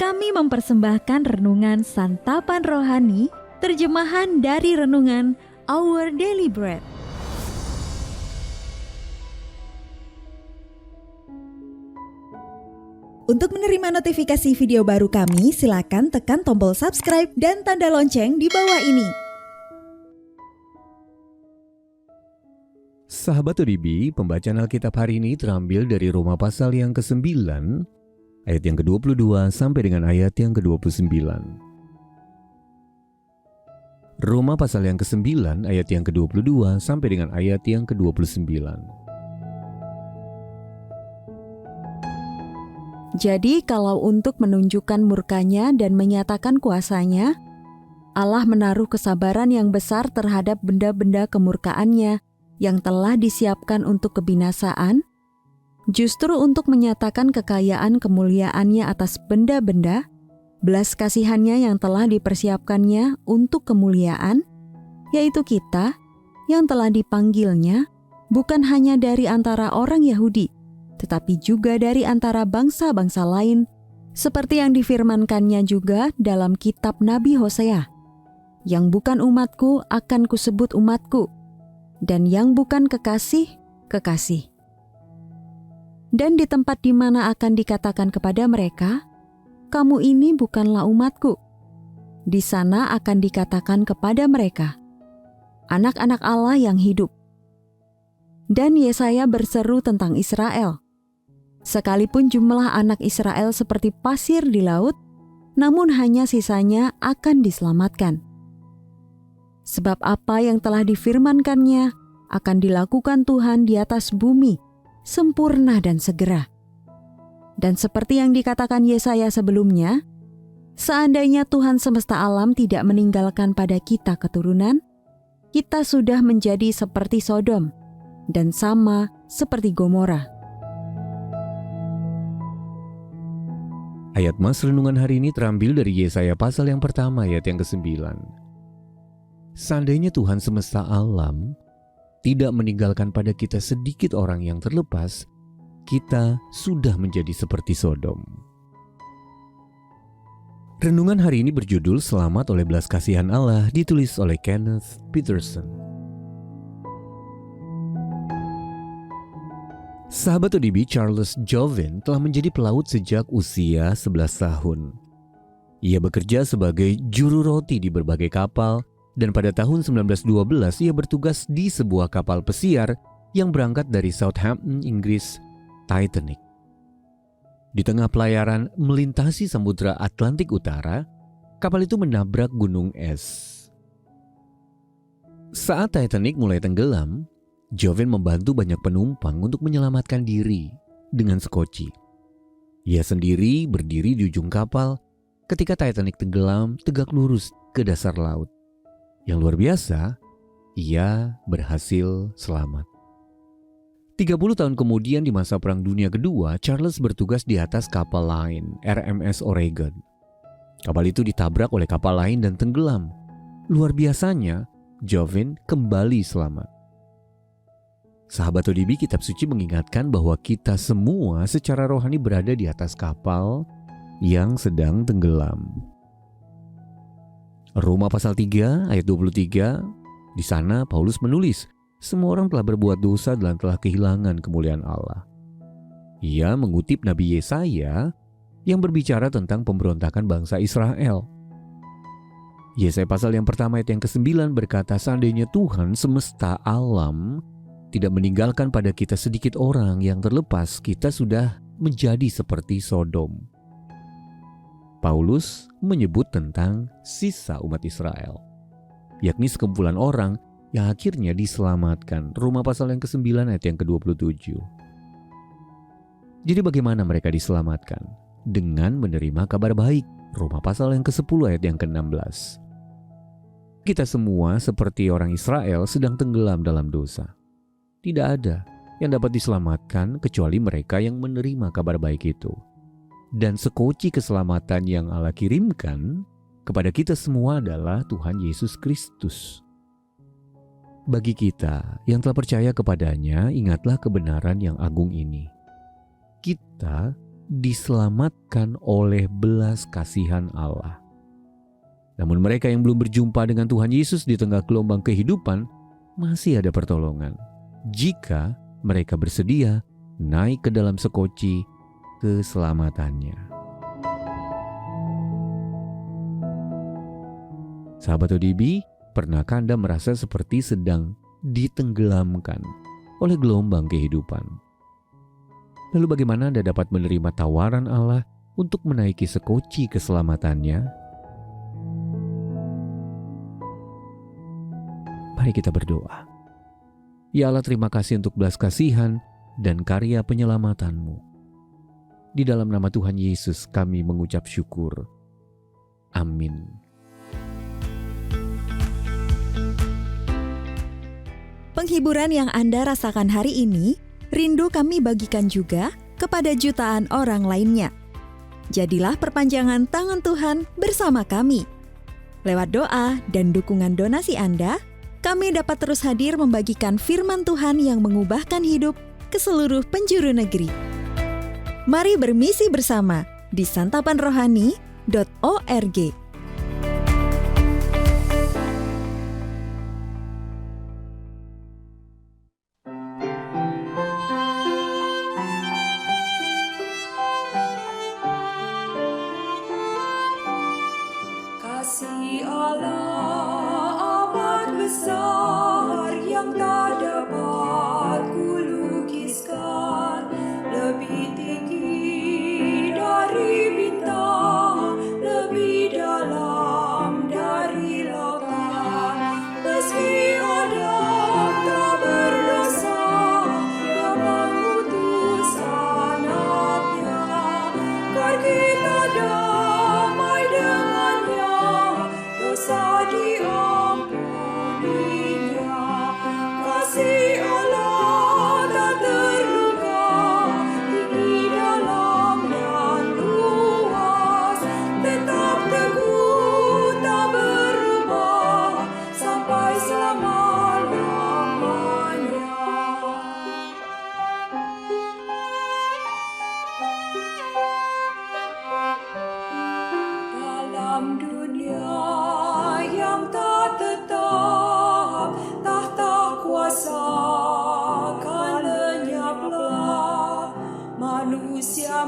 kami mempersembahkan renungan Santapan Rohani, terjemahan dari renungan Our Daily Bread. Untuk menerima notifikasi video baru kami, silakan tekan tombol subscribe dan tanda lonceng di bawah ini. Sahabat ODB, pembacaan Alkitab hari ini terambil dari Roma pasal yang ke-9, ayat yang ke-22 sampai dengan ayat yang ke-29. Roma pasal yang ke-9, ayat yang ke-22 sampai dengan ayat yang ke-29. Jadi kalau untuk menunjukkan murkanya dan menyatakan kuasanya, Allah menaruh kesabaran yang besar terhadap benda-benda kemurkaannya yang telah disiapkan untuk kebinasaan, justru untuk menyatakan kekayaan kemuliaannya atas benda-benda, belas kasihannya yang telah dipersiapkannya untuk kemuliaan, yaitu kita yang telah dipanggilnya bukan hanya dari antara orang Yahudi, tetapi juga dari antara bangsa-bangsa lain, seperti yang difirmankannya juga dalam kitab Nabi Hosea, yang bukan umatku akan kusebut umatku, dan yang bukan kekasih, kekasih. Dan di tempat di mana akan dikatakan kepada mereka, kamu ini bukanlah umatku. Di sana akan dikatakan kepada mereka, anak-anak Allah yang hidup. Dan Yesaya berseru tentang Israel. Sekalipun jumlah anak Israel seperti pasir di laut, namun hanya sisanya akan diselamatkan. Sebab apa yang telah difirmankannya akan dilakukan Tuhan di atas bumi, sempurna dan segera. Dan seperti yang dikatakan Yesaya sebelumnya, seandainya Tuhan semesta alam tidak meninggalkan pada kita keturunan, kita sudah menjadi seperti Sodom dan sama seperti Gomora. Ayat mas renungan hari ini terambil dari Yesaya pasal yang pertama ayat yang ke-9. Seandainya Tuhan semesta alam tidak meninggalkan pada kita sedikit orang yang terlepas, kita sudah menjadi seperti Sodom. Renungan hari ini berjudul Selamat oleh Belas Kasihan Allah, ditulis oleh Kenneth Peterson. Sahabat ODB, Charles Jouvin telah menjadi pelaut sejak usia 11 tahun. Ia bekerja sebagai juru roti di berbagai kapal, dan pada tahun 1912 ia bertugas di sebuah kapal pesiar yang berangkat dari Southampton, Inggris, Titanic. Di tengah pelayaran melintasi Samudra Atlantik Utara, kapal itu menabrak gunung es. Saat Titanic mulai tenggelam, Jouvin membantu banyak penumpang untuk menyelamatkan diri dengan sekoci. Ia sendiri berdiri di ujung kapal ketika Titanic tenggelam tegak lurus ke dasar laut. Yang luar biasa, ia berhasil selamat. 30 tahun kemudian di masa Perang Dunia Kedua, Charles bertugas di atas kapal lain, RMS Oregon. Kapal itu ditabrak oleh kapal lain dan tenggelam. Luar biasanya, Jouvin kembali selamat. Sahabat ODB, kitab suci mengingatkan bahwa kita semua secara rohani berada di atas kapal yang sedang tenggelam. Roma pasal 3 ayat 23, di sana Paulus menulis, semua orang telah berbuat dosa dan telah kehilangan kemuliaan Allah. Ia mengutip Nabi Yesaya yang berbicara tentang pemberontakan bangsa Israel. Yesaya pasal yang pertama ayat yang ke-9 berkata, seandainya Tuhan semesta alam tidak meninggalkan pada kita sedikit orang yang terlepas, kita sudah menjadi seperti Sodom. Paulus menyebut tentang sisa umat Israel, yakni sekumpulan orang yang akhirnya diselamatkan. Roma pasal yang ke-9 ayat yang ke-27. Jadi bagaimana mereka diselamatkan? Dengan menerima kabar baik. Roma pasal yang ke-10 ayat yang ke-16. Kita semua seperti orang Israel sedang tenggelam dalam dosa. Tidak ada yang dapat diselamatkan kecuali mereka yang menerima kabar baik itu. Dan sekoci keselamatan yang Allah kirimkan kepada kita semua adalah Tuhan Yesus Kristus. Bagi kita yang telah percaya kepadanya, ingatlah kebenaran yang agung ini. Kita diselamatkan oleh belas kasihan Allah. Namun mereka yang belum berjumpa dengan Tuhan Yesus di tengah gelombang kehidupan masih ada pertolongan jika mereka bersedia naik ke dalam sekoci keselamatannya. Sahabat ODB, pernahkah Anda merasa seperti sedang ditenggelamkan oleh gelombang kehidupan? Lalu bagaimana Anda dapat menerima tawaran Allah untuk menaiki sekoci keselamatannya? Mari kita berdoa. Ya Allah, terima kasih untuk belas kasihan dan karya penyelamatan-Mu. Di dalam nama Tuhan Yesus kami mengucap syukur. Amin. Penghiburan yang Anda rasakan hari ini, rindu kami bagikan juga kepada jutaan orang lainnya. Jadilah perpanjangan tangan Tuhan bersama kami. Lewat doa dan dukungan donasi Anda, kami dapat terus hadir membagikan firman Tuhan yang mengubahkan hidup ke seluruh penjuru negeri. Mari bermisi bersama di santapanrohani.org. Kasih Allah amat besar yang tak dapat kulukiskan, lebih tinggi dari bintang, lebih dalam dari lautan. Meski Adam tak berdosa, Dia mengutus anaknya, agar kita damai dengannya, dosa diampuninya. Kasih Allah tak terluka, tinggi, dalam dan luas, tetap teguh tak berubah sampai selama-lamanya. Dalam dunia yang tak tetap, tahta kuasa kan lenyaplah. Manusia